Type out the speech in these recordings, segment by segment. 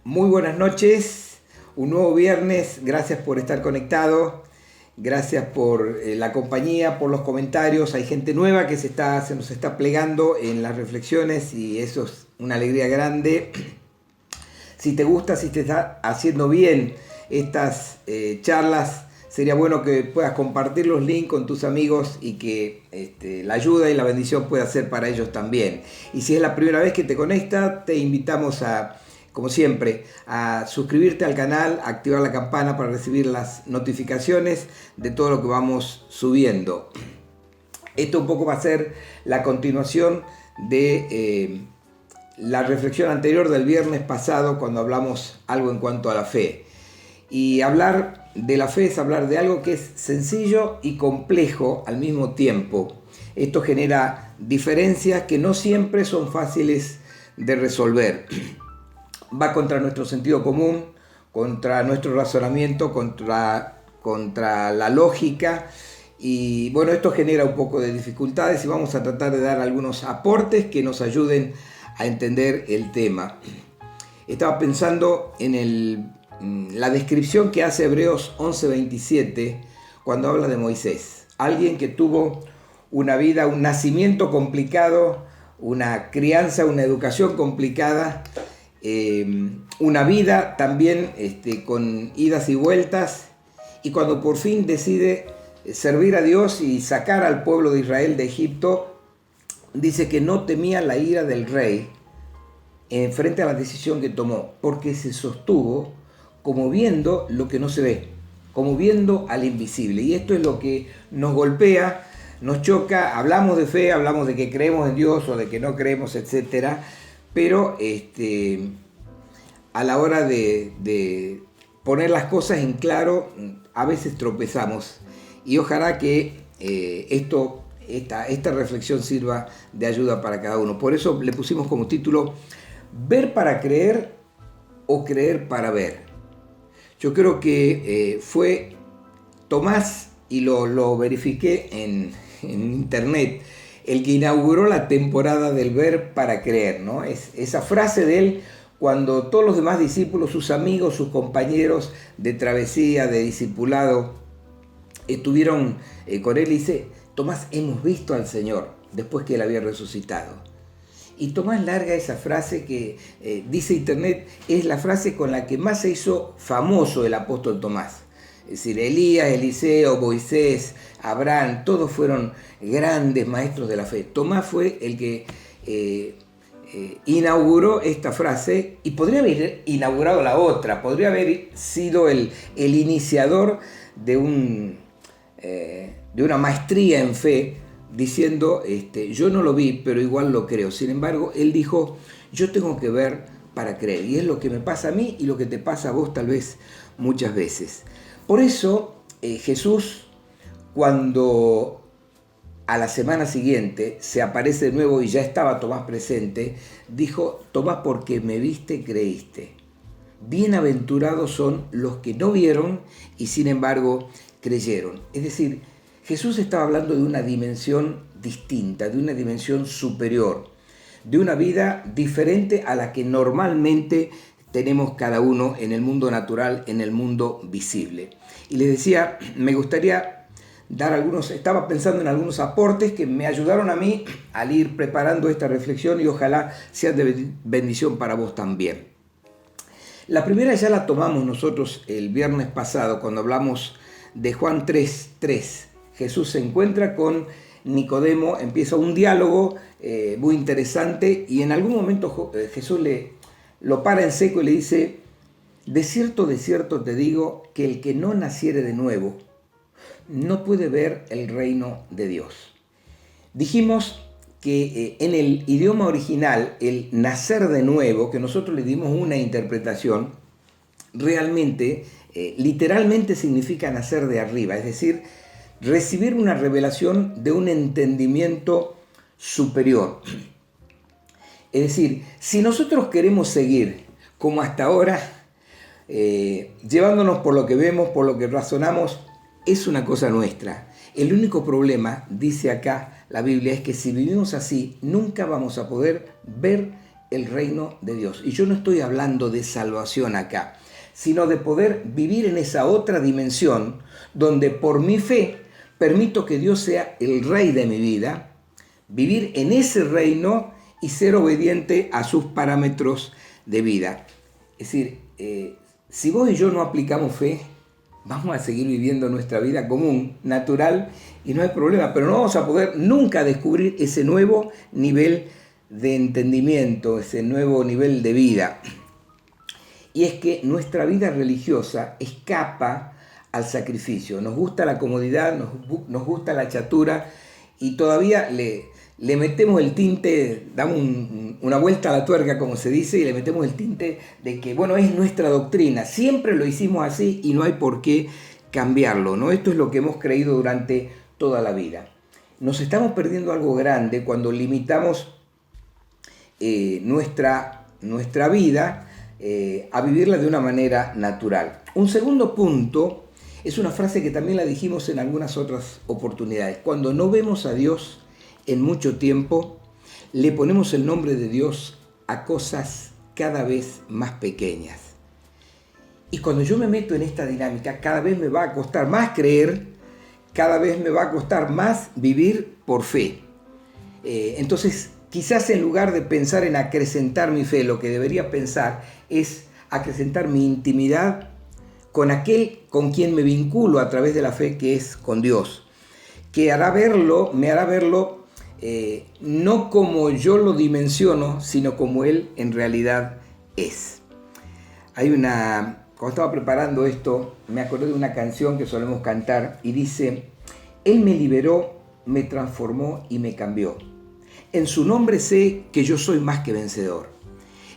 Muy buenas noches, un nuevo viernes, gracias por estar conectado, gracias por la compañía, por los comentarios. Hay gente nueva que se nos está plegando en las reflexiones y eso es una alegría grande. Si te gusta, si te está haciendo bien estas charlas, sería bueno que puedas compartir los links con tus amigos y que la ayuda y la bendición pueda ser para ellos también. Y si es la primera vez que te conectas, te invitamos como siempre, a suscribirte al canal, a activar la campana para recibir las notificaciones de todo lo que vamos subiendo. Esto un poco va a ser la continuación de la reflexión anterior del viernes pasado cuando hablamos algo en cuanto a la fe. Y hablar de la fe es hablar de algo que es sencillo y complejo al mismo tiempo. Esto genera diferencias que no siempre son fáciles de resolver. Va contra nuestro sentido común, contra nuestro razonamiento, contra la lógica. Y bueno, esto genera un poco de dificultades y vamos a tratar de dar algunos aportes que nos ayuden a entender el tema. Estaba pensando en la descripción que hace Hebreos 11:27 cuando habla de Moisés. Alguien que tuvo una vida, un nacimiento complicado, una crianza, una educación complicada, una vida también con idas y vueltas, y cuando por fin decide servir a Dios y sacar al pueblo de Israel de Egipto, dice que no temía la ira del rey frente a la decisión que tomó, porque se sostuvo como viendo lo que no se ve, como viendo al invisible. Y esto es lo que nos golpea, nos choca. Hablamos de fe, hablamos de que creemos en Dios o de que no creemos, etcétera, pero a la hora de poner las cosas en claro, a veces tropezamos. Y ojalá que esta reflexión sirva de ayuda para cada uno. Por eso le pusimos como título "Ver para creer o creer para ver". Yo creo que fue Tomás, y lo verifiqué en internet, el que inauguró la temporada del ver para creer, ¿no? Es esa frase de él cuando todos los demás discípulos, sus amigos, sus compañeros de travesía, de discipulado, estuvieron con él, y dice: Tomás, hemos visto al Señor, después que él había resucitado. Y Tomás larga esa frase que, dice internet, es la frase con la que más se hizo famoso el apóstol Tomás. Es decir, Elías, Eliseo, Moisés, Abraham, todos fueron grandes maestros de la fe. Tomás fue el que inauguró esta frase, y podría haber inaugurado la otra, podría haber sido el iniciador de una maestría en fe, diciendo, yo no lo vi, pero igual lo creo. Sin embargo, él dijo: yo tengo que ver para creer. Y es lo que me pasa a mí y lo que te pasa a vos tal vez muchas veces. Por eso Jesús, cuando a la semana siguiente se aparece de nuevo y ya estaba Tomás presente, dijo: Tomás, porque me viste, creíste. Bienaventurados son los que no vieron y sin embargo creyeron. Es decir, Jesús estaba hablando de una dimensión distinta, de una dimensión superior, de una vida diferente a la que normalmente tenemos cada uno en el mundo natural, en el mundo visible. Y les decía, me gustaría estaba pensando en algunos aportes que me ayudaron a mí al ir preparando esta reflexión, y ojalá sean de bendición para vos también. La primera ya la tomamos nosotros el viernes pasado cuando hablamos de Juan 3:3. Jesús se encuentra con Nicodemo, empieza un diálogo muy interesante, y en algún momento Jesús lo para en seco y le dice: de cierto te digo que el que no naciere de nuevo no puede ver el reino de Dios. Dijimos que en el idioma original el nacer de nuevo, que nosotros le dimos una interpretación, realmente, literalmente significa nacer de arriba, es decir, recibir una revelación de un entendimiento superior. Es decir, si nosotros queremos seguir como hasta ahora, llevándonos por lo que vemos, por lo que razonamos, es una cosa nuestra. El único problema, dice acá la Biblia, es que si vivimos así, nunca vamos a poder ver el reino de Dios. Y yo no estoy hablando de salvación acá, sino de poder vivir en esa otra dimensión donde por mi fe permito que Dios sea el rey de mi vida, vivir en ese reino y ser obediente a sus parámetros de vida. Es decir, si vos y yo no aplicamos fe, vamos a seguir viviendo nuestra vida común, natural, y no hay problema, pero no vamos a poder nunca descubrir ese nuevo nivel de entendimiento, ese nuevo nivel de vida. Y es que nuestra vida religiosa escapa al sacrificio. Nos gusta la comodidad, nos gusta la chatura y todavía le metemos el tinte, damos una vuelta a la tuerca, como se dice, y le metemos el tinte de que, bueno, es nuestra doctrina. Siempre lo hicimos así y no hay por qué cambiarlo, ¿no? Esto es lo que hemos creído durante toda la vida. Nos estamos perdiendo algo grande cuando limitamos nuestra vida a vivirla de una manera natural. Un segundo punto es una frase que también la dijimos en algunas otras oportunidades. Cuando no vemos a Dios en mucho tiempo, le ponemos el nombre de Dios a cosas cada vez más pequeñas. Y cuando yo me meto en esta dinámica, cada vez me va a costar más creer, cada vez me va a costar más vivir por fe. Entonces, quizás en lugar de pensar en acrecentar mi fe, lo que debería pensar es acrecentar mi intimidad con aquel con quien me vinculo a través de la fe, que es con Dios, que me hará verlo no como yo lo dimensiono, sino como Él en realidad es. Cuando estaba preparando esto, me acordé de una canción que solemos cantar y dice: Él me liberó, me transformó y me cambió. En su nombre sé que yo soy más que vencedor.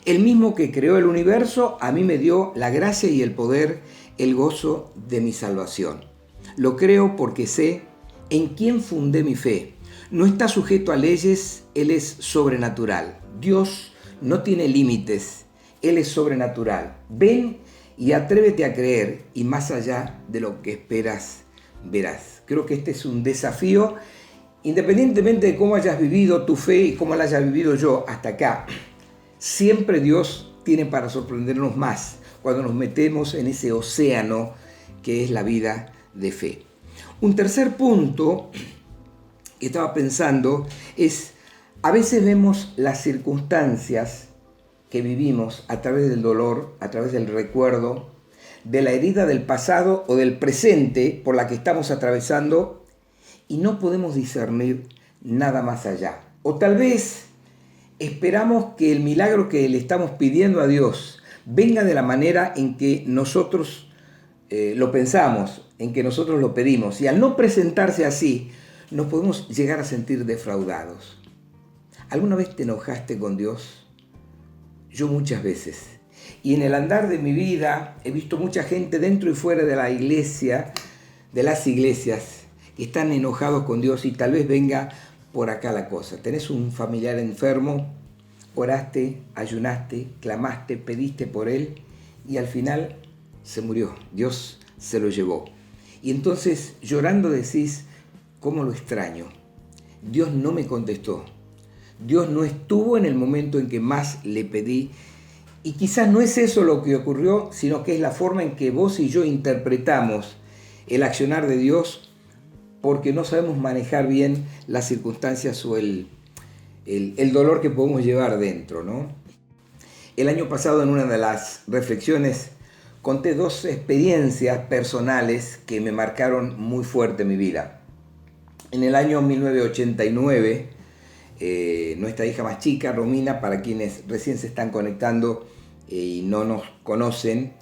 El mismo que creó el universo a mí me dio la gracia y el poder, el gozo de mi salvación. Lo creo porque sé en quién fundé mi fe. No está sujeto a leyes, Él es sobrenatural. Dios no tiene límites, Él es sobrenatural. Ven y atrévete a creer, y más allá de lo que esperas, verás. Creo que este es un desafío, independientemente de cómo hayas vivido tu fe y cómo la hayas vivido yo hasta acá. Siempre Dios tiene para sorprendernos más cuando nos metemos en ese océano que es la vida de fe. Un tercer punto que estaba pensando es, a veces vemos las circunstancias que vivimos a través del dolor, a través del recuerdo, de la herida del pasado o del presente por la que estamos atravesando y no podemos discernir nada más allá. O tal vez esperamos que el milagro que le estamos pidiendo a Dios venga de la manera en que nosotros lo pensamos, en que nosotros lo pedimos. Y al no presentarse así, nos podemos llegar a sentir defraudados. ¿Alguna vez te enojaste con Dios? Yo muchas veces. Y en el andar de mi vida he visto mucha gente dentro y fuera de la iglesia, de las iglesias, que están enojados con Dios y tal vez venga por acá la cosa. Tenés un familiar enfermo, oraste, ayunaste, clamaste, pediste por él y al final se murió. Dios se lo llevó. Y entonces llorando decís: ¿cómo lo extraño? Dios no me contestó. Dios no estuvo en el momento en que más le pedí. Y quizás no es eso lo que ocurrió, sino que es la forma en que vos y yo interpretamos el accionar de Dios, porque no sabemos manejar bien las circunstancias o el dolor que podemos llevar dentro, ¿no? El año pasado, en una de las reflexiones, conté 2 experiencias personales que me marcaron muy fuerte mi vida. En el año 1989, nuestra hija más chica, Romina, para quienes recién se están conectando y no nos conocen,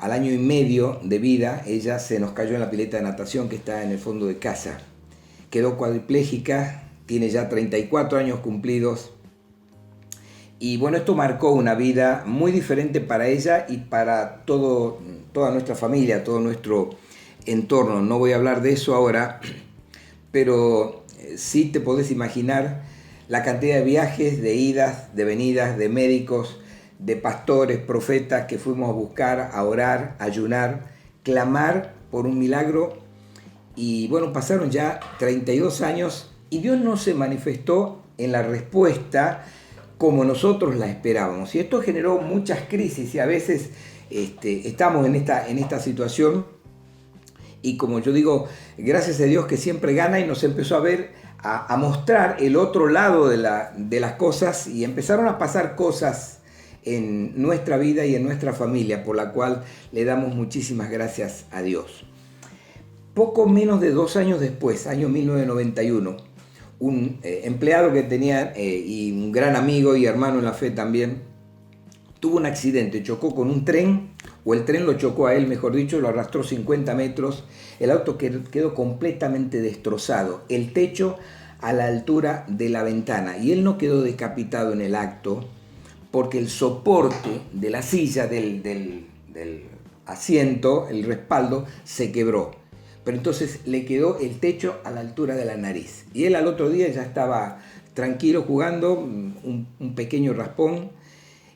al año y medio de vida, ella se nos cayó en la pileta de natación que está en el fondo de casa. Quedó cuadriplégica, tiene ya 34 años cumplidos. Y bueno, esto marcó una vida muy diferente para ella y para toda nuestra familia, todo nuestro entorno. No voy a hablar de eso ahora, pero sí te podés imaginar la cantidad de viajes, de idas, de venidas, de médicos, de pastores, profetas que fuimos a buscar, a orar, a ayunar, clamar por un milagro. Y bueno, pasaron ya 32 años y Dios no se manifestó en la respuesta como nosotros la esperábamos. Y esto generó muchas crisis y a veces estamos en esta situación. Y como yo digo, gracias a Dios que siempre gana, y nos empezó a mostrar el otro lado de las cosas, y empezaron a pasar cosas en nuestra vida y en nuestra familia, por la cual le damos muchísimas gracias a Dios. Poco menos de 2 años después, año 1991, un empleado que tenía y un gran amigo y hermano en la fe también, tuvo un accidente, chocó con un tren, o el tren lo chocó a él, mejor dicho, lo arrastró 50 metros, el auto quedó completamente destrozado, el techo a la altura de la ventana, y él no quedó decapitado en el acto, porque el soporte de la silla, del asiento, el respaldo, se quebró. Pero entonces le quedó el techo a la altura de la nariz. Y él al otro día ya estaba tranquilo jugando, un pequeño raspón.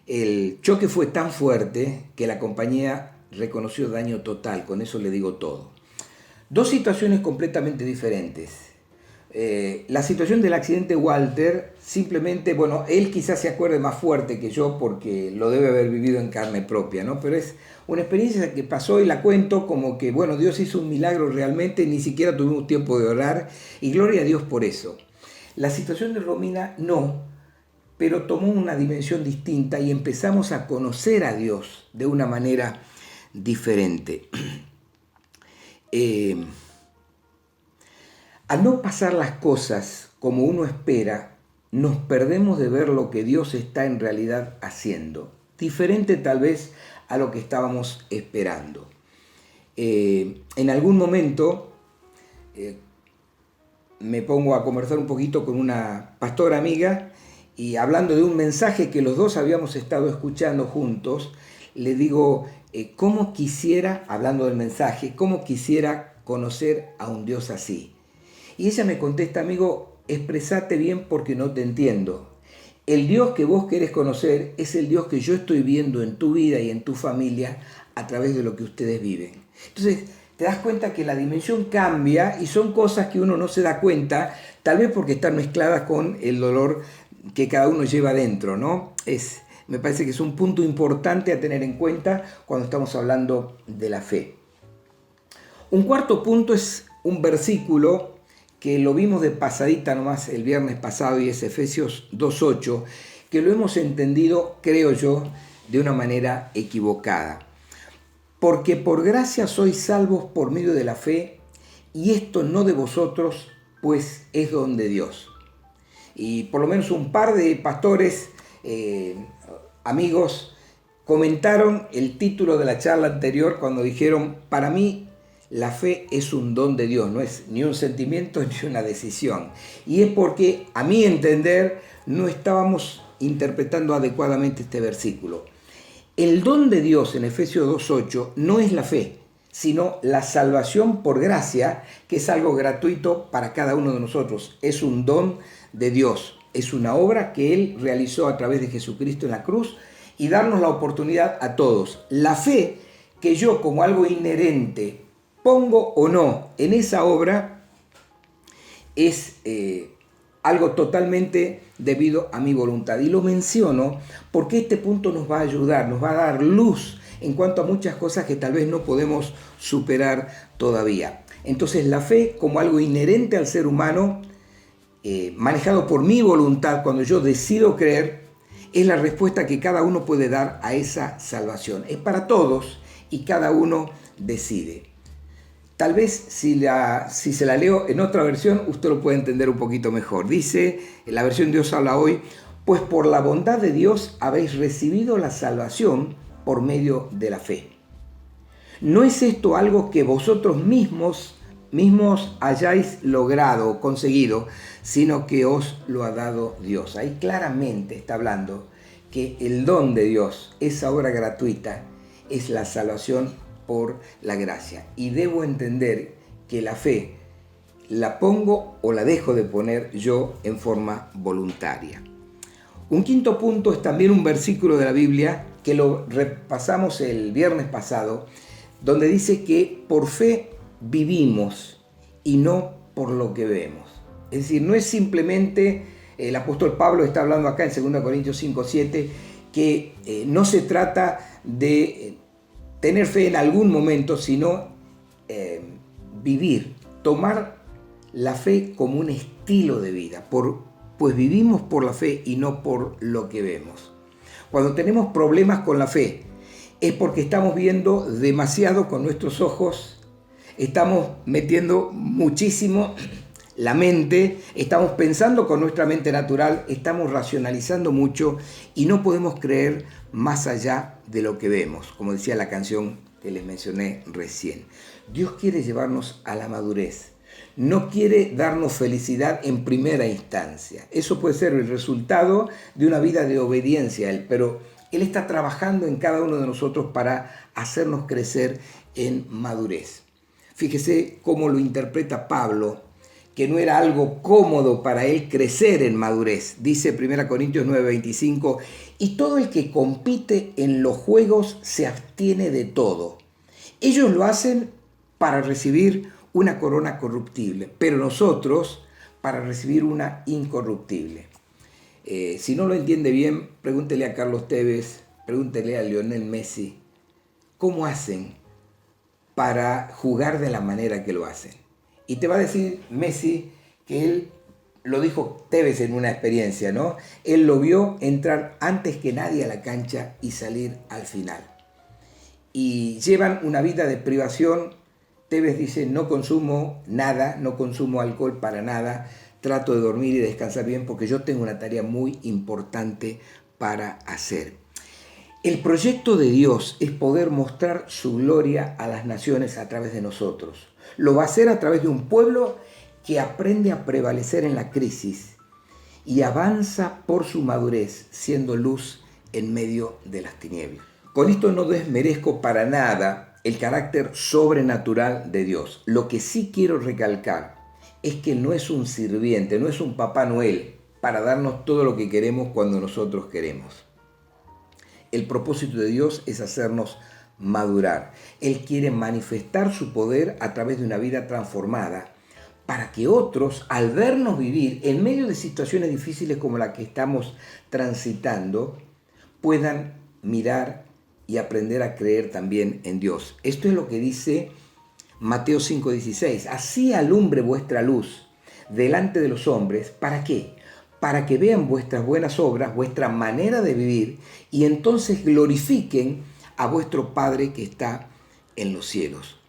El choque fue tan fuerte que la compañía reconoció daño total, con eso le digo todo. 2 situaciones completamente diferentes. La situación del accidente Walter, simplemente, bueno, él quizás se acuerde más fuerte que yo porque lo debe haber vivido en carne propia, ¿no? Pero es una experiencia que pasó y la cuento como que, bueno, Dios hizo un milagro realmente, ni siquiera tuvimos tiempo de orar, y gloria a Dios por eso. La situación de Romina no, pero tomó una dimensión distinta y empezamos a conocer a Dios de una manera diferente. Al no pasar las cosas como uno espera, nos perdemos de ver lo que Dios está en realidad haciendo, diferente tal vez a lo que estábamos esperando. En algún momento me pongo a conversar un poquito con una pastora amiga, y hablando de un mensaje que los dos habíamos estado escuchando juntos, le digo, ¿cómo quisiera, hablando del mensaje, cómo quisiera conocer a un Dios así? Y ella me contesta, amigo, expresate bien porque no te entiendo. El Dios que vos querés conocer es el Dios que yo estoy viendo en tu vida y en tu familia a través de lo que ustedes viven. Entonces, te das cuenta que la dimensión cambia y son cosas que uno no se da cuenta, tal vez porque están mezcladas con el dolor que cada uno lleva dentro, ¿no? Me parece que es un punto importante a tener en cuenta cuando estamos hablando de la fe. Un cuarto punto es un versículo que lo vimos de pasadita nomás el viernes pasado, y es Efesios 2:8, que lo hemos entendido, creo yo, de una manera equivocada. Porque por gracia sois salvos por medio de la fe, y esto no de vosotros, pues es don de Dios. Y por lo menos un par de pastores, amigos, comentaron el título de la charla anterior cuando dijeron, para mí la fe es un don de Dios, no es ni un sentimiento ni una decisión. Y es porque, a mi entender, no estábamos interpretando adecuadamente este versículo. El don de Dios en Efesios 2:8 no es la fe, sino la salvación por gracia, que es algo gratuito para cada uno de nosotros. Es un don de Dios, es una obra que Él realizó a través de Jesucristo en la cruz, y darnos la oportunidad a todos. La fe que yo, como algo inherente, pongo o no en esa obra, es algo totalmente debido a mi voluntad. Y lo menciono porque este punto nos va a ayudar, nos va a dar luz en cuanto a muchas cosas que tal vez no podemos superar todavía. Entonces, la fe como algo inherente al ser humano, manejado por mi voluntad, cuando yo decido creer, es la respuesta que cada uno puede dar a esa salvación. Es para todos y cada uno decide. Tal vez si se la leo en otra versión, usted lo puede entender un poquito mejor. Dice, en la versión Dios habla hoy, pues por la bondad de Dios habéis recibido la salvación por medio de la fe. No es esto algo que vosotros mismos hayáis logrado o conseguido, sino que os lo ha dado Dios. Ahí claramente está hablando que el don de Dios, esa obra gratuita, es la salvación por la gracia. Y debo entender que la fe la pongo o la dejo de poner yo en forma voluntaria. Un quinto punto es también un versículo de la Biblia que lo repasamos el viernes pasado, donde dice que por fe vivimos y no por lo que vemos. Es decir, no es simplemente el apóstol Pablo está hablando acá en 2 Corintios 5:7, que no se trata de tener fe en algún momento, sino vivir, tomar la fe como un estilo de vida, pues vivimos por la fe y no por lo que vemos. Cuando tenemos problemas con la fe, es porque estamos viendo demasiado con nuestros ojos, estamos metiendo muchísimo la mente, estamos pensando con nuestra mente natural, estamos racionalizando mucho y no podemos creer más allá de lo que vemos, como decía la canción que les mencioné recién. Dios quiere llevarnos a la madurez, no quiere darnos felicidad en primera instancia. Eso puede ser el resultado de una vida de obediencia a Él, pero Él está trabajando en cada uno de nosotros para hacernos crecer en madurez. Fíjese cómo lo interpreta Pablo, que no era algo cómodo para él crecer en madurez. Dice 1 Corintios 9:25, y todo el que compite en los juegos se abstiene de todo. Ellos lo hacen para recibir una corona corruptible, pero nosotros para recibir una incorruptible. Si no lo entiende bien, pregúntele a Carlos Tevez, pregúntele a Lionel Messi, ¿cómo hacen para jugar de la manera que lo hacen? Y te va a decir Messi que él, lo dijo Tevez en una experiencia, ¿no? Él lo vio entrar antes que nadie a la cancha y salir al final. Y llevan una vida de privación. Tevez dice, no consumo nada, no consumo alcohol para nada, trato de dormir y descansar bien porque yo tengo una tarea muy importante para hacer. El proyecto de Dios es poder mostrar su gloria a las naciones a través de nosotros. Lo va a hacer a través de un pueblo que aprende a prevalecer en la crisis y avanza por su madurez, siendo luz en medio de las tinieblas. Con esto no desmerezco para nada el carácter sobrenatural de Dios. Lo que sí quiero recalcar es que no es un sirviente, no es un Papá Noel para darnos todo lo que queremos cuando nosotros queremos. El propósito de Dios es hacernos madurar. Él quiere manifestar su poder a través de una vida transformada para que otros, al vernos vivir en medio de situaciones difíciles como la que estamos transitando, puedan mirar y aprender a creer también en Dios. Esto es lo que dice Mateo 5:16. Así alumbre vuestra luz delante de los hombres. ¿Para qué? Para que vean vuestras buenas obras, vuestra manera de vivir, y entonces glorifiquen a vuestro Padre que está en los cielos.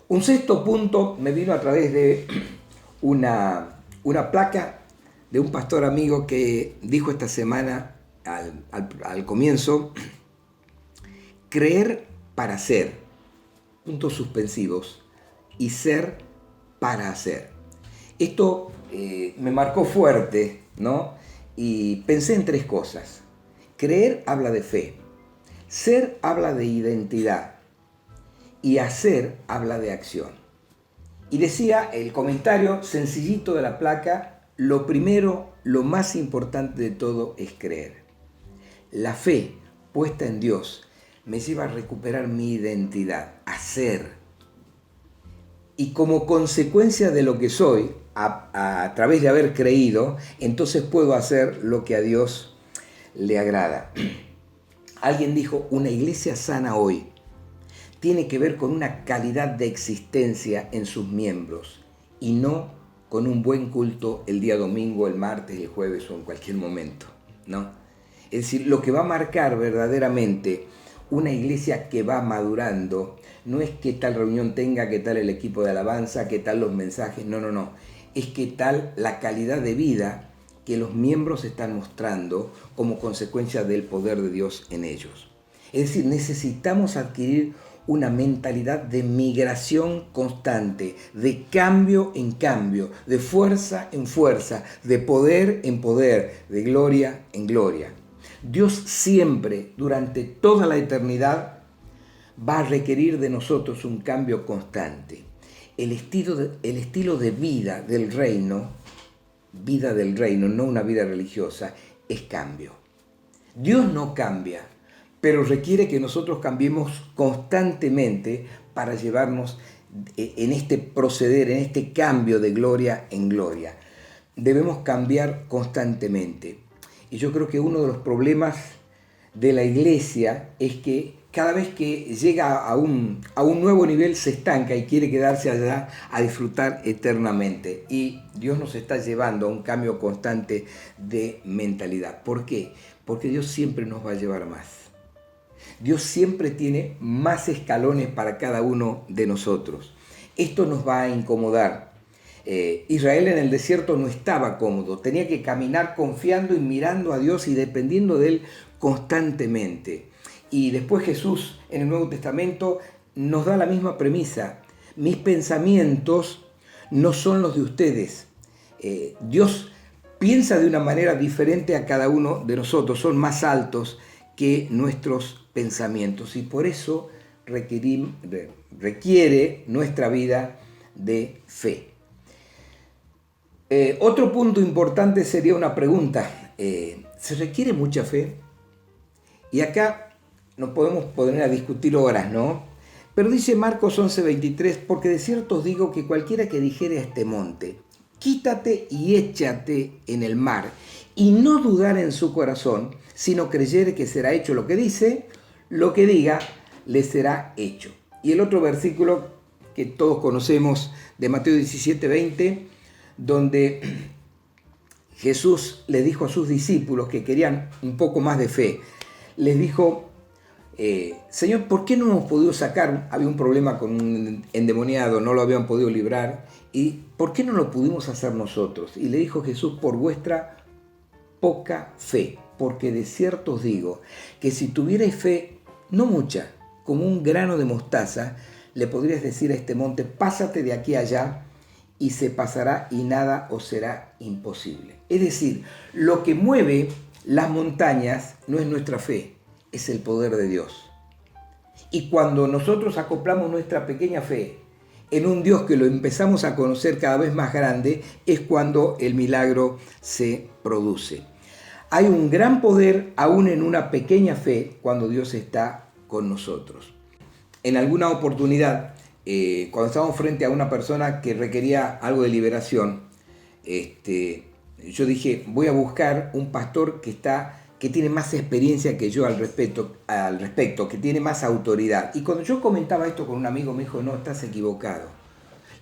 Un sexto punto me vino a través de una placa de un pastor amigo que dijo esta semana al comienzo, creer para ser, puntos suspensivos, y ser para hacer. Esto me marcó fuerte, ¿no? Y pensé en tres cosas. Creer habla de fe, ser habla de identidad y hacer habla de acción. Y decía el comentario sencillito de la placa, lo primero, lo más importante de todo es creer. La fe puesta en Dios me lleva a recuperar mi identidad, a ser. Y como consecuencia de lo que soy, a través de haber creído, entonces puedo hacer lo que a Dios le agrada. Alguien dijo, una iglesia sana hoy tiene que ver con una calidad de existencia en sus miembros y no con un buen culto el día domingo, el martes, el jueves o en cualquier momento, ¿no? Es decir, lo que va a marcar verdaderamente una iglesia que va madurando no es qué tal reunión tenga, qué tal el equipo de alabanza, qué tal los mensajes, no. Es qué tal la calidad de vida que los miembros están mostrando como consecuencia del poder de Dios en ellos. Es decir, necesitamos adquirir una mentalidad de migración constante, de cambio en cambio, de fuerza en fuerza, de poder en poder, de gloria en gloria. Dios siempre, durante toda la eternidad, va a requerir de nosotros un cambio constante. El estilo de vida del reino, no una vida religiosa, es cambio. Dios no cambia, pero requiere que nosotros cambiemos constantemente para llevarnos en este proceder, en este cambio de gloria en gloria. debemos cambiar constantemente. Y yo creo que uno de los problemas de la iglesia es que cada vez que llega a un nuevo nivel se estanca y quiere quedarse allá a disfrutar eternamente. Y Dios nos está llevando a un cambio constante de mentalidad. ¿Por qué? Porque Dios siempre nos va a llevar más. Dios siempre tiene más escalones para cada uno de nosotros. Esto nos va a incomodar. Israel en el desierto no estaba cómodo, tenía que caminar confiando y mirando a Dios y dependiendo de Él constantemente. Y después Jesús en el Nuevo Testamento nos da la misma premisa. Mis pensamientos no son los de ustedes. Dios piensa de una manera diferente a cada uno de nosotros, son más altos que nuestros pensamientos y por eso requiere nuestra vida de fe. Otro punto importante sería una pregunta. ¿Se requiere mucha fe? Y acá nos podemos poner a discutir horas, ¿no? Pero dice Marcos 11:23, porque de cierto os digo que cualquiera que dijere a este monte, quítate y échate en el mar, y no dudar en su corazón, sino creyere que será hecho lo que dice, lo que diga, le será hecho. Y el otro versículo que todos conocemos de Mateo 17:20, donde Jesús le dijo a sus discípulos que querían un poco más de fe, les dijo, Señor, ¿por qué no hemos podido sacar? Había un problema con un endemoniado, no lo habían podido librar, y ¿por qué no lo pudimos hacer nosotros? Y le dijo Jesús, por vuestra poca fe, porque de cierto os digo que si tuvierais fe, no mucha, como un grano de mostaza, le podrías decir a este monte, pásate de aquí a allá, y se pasará y nada os será imposible. Es decir, lo que mueve las montañas no es nuestra fe, es el poder de Dios. Y cuando nosotros acoplamos nuestra pequeña fe en un Dios que lo empezamos a conocer cada vez más grande, es cuando el milagro se produce. Hay un gran poder aún en una pequeña fe cuando Dios está con nosotros. En alguna oportunidad, cuando estábamos frente a una persona que requería algo de liberación, yo dije, voy a buscar un pastor que tiene más experiencia que yo al respecto, que tiene más autoridad. Y cuando yo comentaba esto con un amigo, me dijo, no, estás equivocado.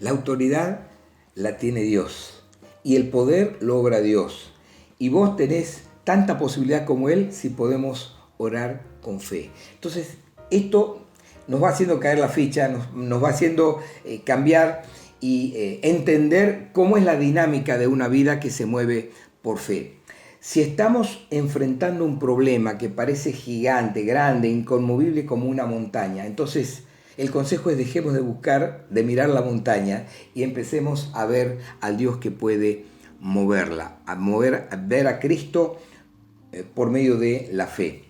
La autoridad la tiene Dios y el poder lo obra Dios. Y vos tenés tanta posibilidad como Él si podemos orar con fe. Entonces, esto nos va haciendo caer la ficha, nos va haciendo cambiar y entender cómo es la dinámica de una vida que se mueve por fe. Si estamos enfrentando un problema que parece gigante, grande, inconmovible como una montaña, entonces el consejo es dejemos de mirar la montaña y empecemos a ver al Dios que puede moverla, a ver a Cristo por medio de la fe.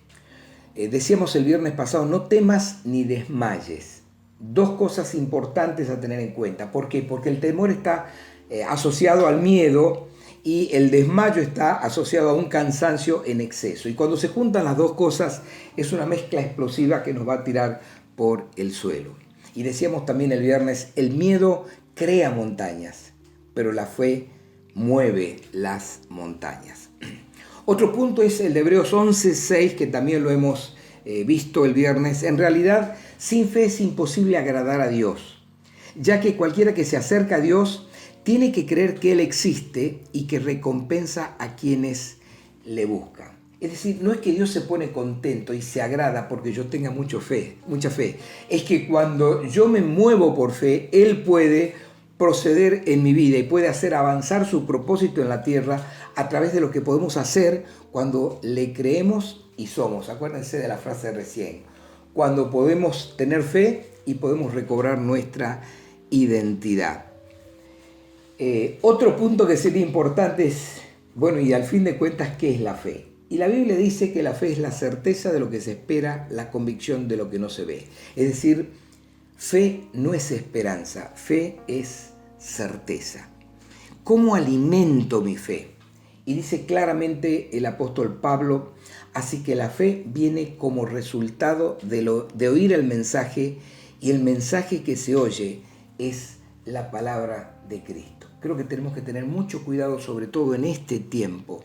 Decíamos el viernes pasado, no temas ni desmayes. Dos cosas importantes a tener en cuenta. ¿Por qué? Porque el temor está asociado al miedo y el desmayo está asociado a un cansancio en exceso. Y cuando se juntan las dos cosas es una mezcla explosiva que nos va a tirar por el suelo. Y decíamos también el viernes, el miedo crea montañas, pero la fe mueve las montañas. Otro punto es el de Hebreos 11:6, que también lo hemos visto el viernes. En realidad, sin fe es imposible agradar a Dios, ya que cualquiera que se acerca a Dios tiene que creer que Él existe y que recompensa a quienes le buscan. Es decir, no es que Dios se pone contento y se agrada porque yo tenga mucha fe. Es que cuando yo me muevo por fe, Él puede proceder en mi vida y puede hacer avanzar su propósito en la tierra a través de lo que podemos hacer cuando le creemos y somos. Acuérdense de la frase de recién. Cuando podemos tener fe y podemos recobrar nuestra identidad. Otro punto que sería importante es, bueno, y al fin de cuentas, ¿qué es la fe? Y la Biblia dice que la fe es la certeza de lo que se espera, la convicción de lo que no se ve. Es decir, fe no es esperanza, fe es certeza. ¿Cómo alimento mi fe? Y dice claramente el apóstol Pablo, así que la fe viene como resultado de oír el mensaje, y el mensaje que se oye es la palabra de Cristo. creo que tenemos que tener mucho cuidado, sobre todo en este tiempo,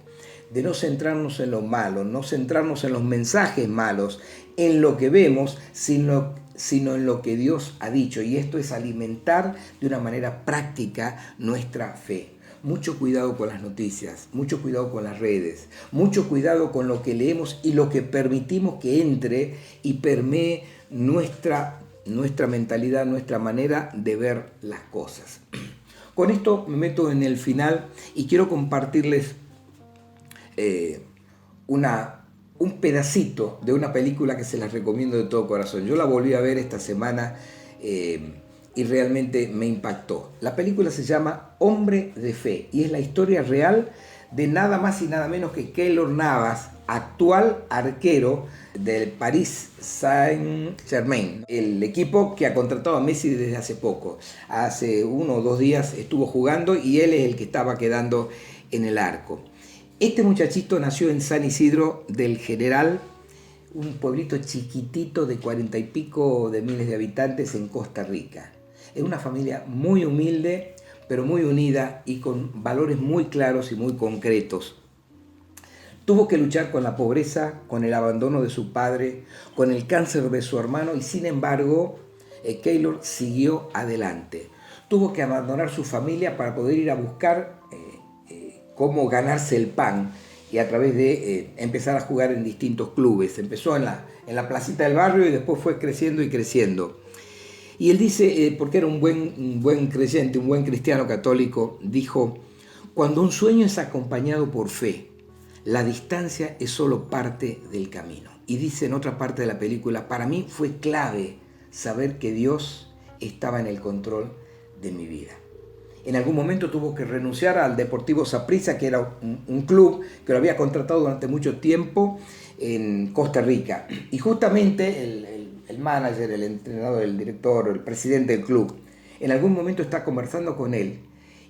de no centrarnos en lo malo, no centrarnos en los mensajes malos, en lo que vemos, sino en lo que Dios ha dicho. Y esto es alimentar de una manera práctica nuestra fe. Mucho cuidado con las noticias, mucho cuidado con las redes, mucho cuidado con lo que leemos y lo que permitimos que entre y permee nuestra mentalidad, nuestra manera de ver las cosas. Con esto me meto en el final y quiero compartirles un pedacito de una película que se las recomiendo de todo corazón. Yo la volví a ver esta semana y realmente me impactó. La película se llama Hombre de Fe y es la historia real de nada más y nada menos que Keylor Navas, actual arquero del Paris Saint-Germain, el equipo que ha contratado a Messi desde hace poco. Hace 1 o 2 días estuvo jugando y él es el que estaba quedando en el arco. Este muchachito nació en San Isidro del General, un pueblito chiquitito de 40 y pico de miles de habitantes en Costa Rica. Es una familia muy humilde, pero muy unida y con valores muy claros y muy concretos. Tuvo que luchar con la pobreza, con el abandono de su padre, con el cáncer de su hermano y sin embargo, Keylor siguió adelante. Tuvo que abandonar su familia para poder ir a buscar cómo ganarse el pan y a través de empezar a jugar en distintos clubes. Empezó en la placita del barrio y después fue creciendo y creciendo. Y él dice, porque era un buen creyente, un buen cristiano católico, dijo, cuando un sueño es acompañado por fe, la distancia es solo parte del camino. Y dice en otra parte de la película, para mí fue clave saber que Dios estaba en el control de mi vida. En algún momento tuvo que renunciar al Deportivo Saprissa, que era un club que lo había contratado durante mucho tiempo en Costa Rica. Y justamente el manager, el entrenador, el director, el presidente del club, en algún momento está conversando con él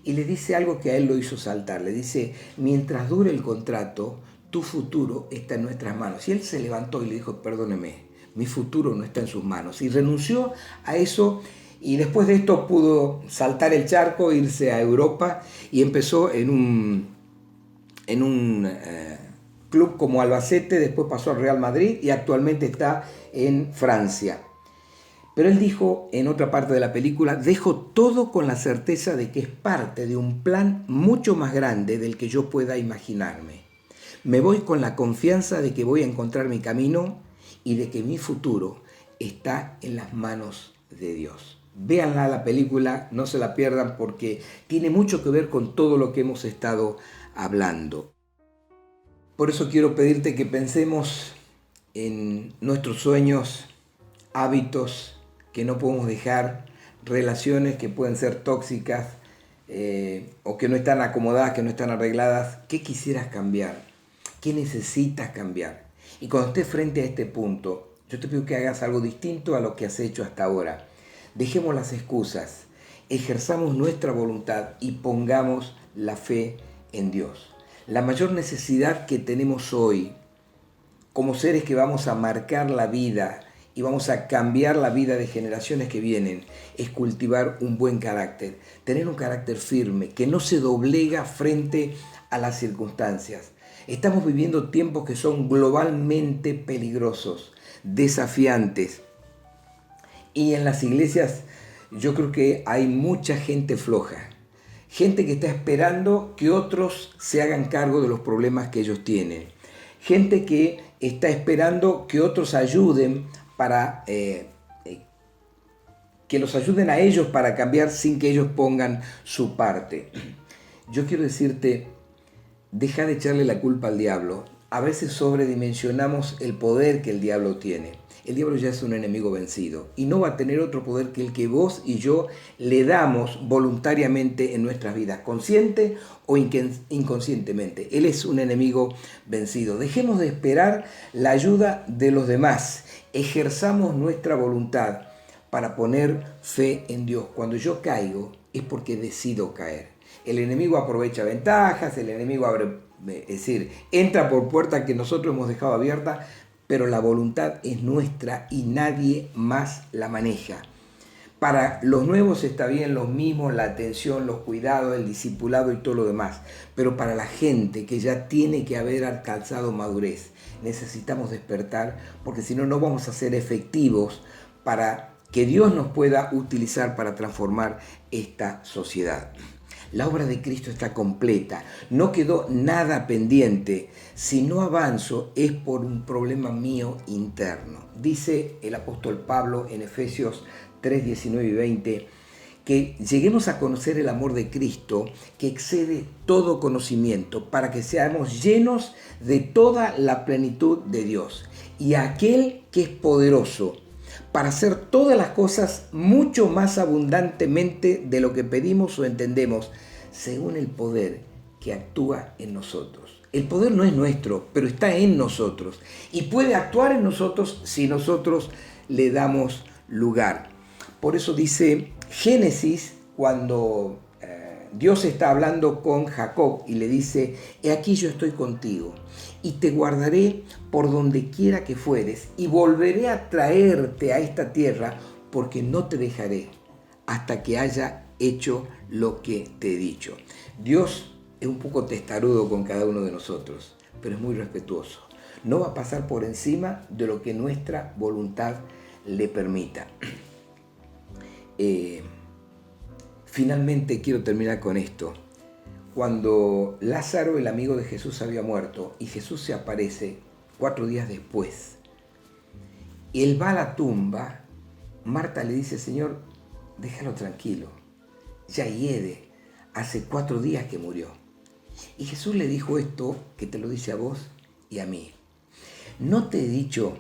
y le dice algo que a él lo hizo saltar. Le dice, mientras dure el contrato, tu futuro está en nuestras manos. Y él se levantó y le dijo, perdóneme, mi futuro no está en sus manos. Y renunció a eso. Y después de esto pudo saltar el charco, irse a Europa y empezó en un club como Albacete, después pasó al Real Madrid y actualmente está en Francia. Pero él dijo en otra parte de la película, dejo todo con la certeza de que es parte de un plan mucho más grande del que yo pueda imaginarme. Me voy con la confianza de que voy a encontrar mi camino y de que mi futuro está en las manos de Dios. Véanla la película, no se la pierdan porque tiene mucho que ver con todo lo que hemos estado hablando. Por eso quiero pedirte que pensemos en nuestros sueños, hábitos que no podemos dejar, relaciones que pueden ser tóxicas o que no están acomodadas, que no están arregladas. ¿Qué quisieras cambiar? ¿Qué necesitas cambiar? Y cuando estés frente a este punto, yo te pido que hagas algo distinto a lo que has hecho hasta ahora. Dejemos las excusas, ejerzamos nuestra voluntad y pongamos la fe en Dios. La mayor necesidad que tenemos hoy, como seres que vamos a marcar la vida y vamos a cambiar la vida de generaciones que vienen, es cultivar un buen carácter, tener un carácter firme, que no se doblega frente a las circunstancias. Estamos viviendo tiempos que son globalmente peligrosos, desafiantes. Y en las iglesias yo creo que hay mucha gente floja, gente que está esperando que otros se hagan cargo de los problemas que ellos tienen, gente que está esperando que otros ayuden para que los ayuden a ellos para cambiar sin que ellos pongan su parte. Yo quiero decirte, deja de echarle la culpa al diablo. A veces sobredimensionamos el poder que el diablo tiene. El diablo ya es un enemigo vencido y no va a tener otro poder que el que vos y yo le damos voluntariamente en nuestras vidas, consciente o inconscientemente. Él es un enemigo vencido. Dejemos de esperar la ayuda de los demás. Ejerzamos nuestra voluntad para poner fe en Dios. Cuando yo caigo es porque decido caer. El enemigo aprovecha ventajas, el enemigo entra por puerta que nosotros hemos dejado abierta, pero la voluntad es nuestra y nadie más la maneja. Para los nuevos está bien los mismos, la atención, los cuidados, el discipulado y todo lo demás. Pero para la gente que ya tiene que haber alcanzado madurez, necesitamos despertar, porque si no, no vamos a ser efectivos para que Dios nos pueda utilizar para transformar esta sociedad. La obra de Cristo está completa, no quedó nada pendiente. Si no avanzo es por un problema mío interno. Dice el apóstol Pablo en Efesios 3, 19 y 20, que lleguemos a conocer el amor de Cristo que excede todo conocimiento, para que seamos llenos de toda la plenitud de Dios. Y aquel que es poderoso para hacer todas las cosas mucho más abundantemente de lo que pedimos o entendemos, según el poder que actúa en nosotros. El poder no es nuestro, pero está en nosotros y puede actuar en nosotros si nosotros le damos lugar. Por eso dice Génesis, cuando Dios está hablando con Jacob y le dice: he aquí yo estoy contigo y te guardaré por donde quiera que fueres y volveré a traerte a esta tierra, porque no te dejaré hasta que haya hecho lo que te he dicho. Dios es un poco testarudo con cada uno de nosotros, pero es muy respetuoso. No va a pasar por encima de lo que nuestra voluntad le permita. Finalmente quiero terminar con esto. Cuando Lázaro, el amigo de Jesús, había muerto y Jesús se aparece 4 días después, y él va a la tumba, Marta le dice: Señor, déjalo tranquilo, ya hiede, hace 4 días que murió. Y Jesús le dijo esto que te lo dice a vos y a mí: ¿no te he dicho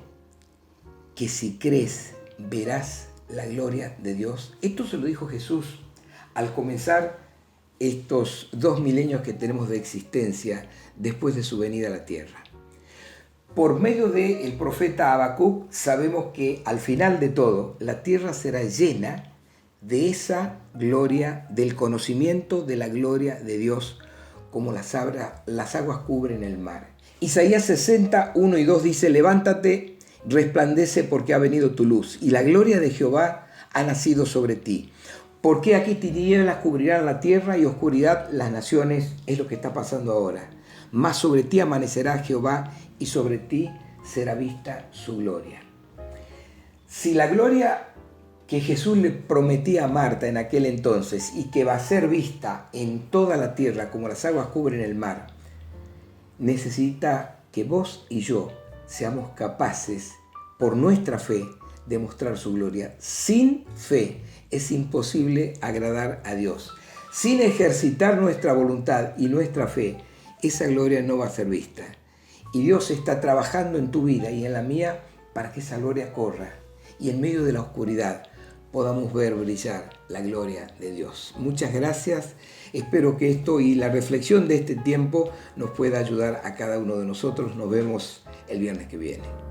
que si crees verás la gloria de Dios? Esto se lo dijo Jesús al comenzar estos 2 milenios que tenemos de existencia después de su venida a la tierra. Por medio del profeta Habacuc sabemos que al final de todo la tierra será llena de esa gloria, del conocimiento de la gloria de Dios, como las aguas cubren el mar. Isaías 60, 1 y 2 dice: levántate, resplandece, porque ha venido tu luz y la gloria de Jehová ha nacido sobre ti. Porque aquí tinieblas cubrirán la tierra y oscuridad las naciones. Es lo que está pasando ahora. Mas sobre ti amanecerá Jehová y sobre ti será vista su gloria. Si la gloria que Jesús le prometía a Marta en aquel entonces y que va a ser vista en toda la tierra como las aguas cubren el mar, necesita que vos y yo seamos capaces, por nuestra fe, de mostrar su gloria. Sin fe es imposible agradar a Dios. Sin ejercitar nuestra voluntad y nuestra fe, esa gloria no va a ser vista. Y Dios está trabajando en tu vida y en la mía para que esa gloria corra y en medio de la oscuridad podamos ver brillar la gloria de Dios. Muchas gracias. Espero que esto y la reflexión de este tiempo nos pueda ayudar a cada uno de nosotros. Nos vemos el viernes que viene.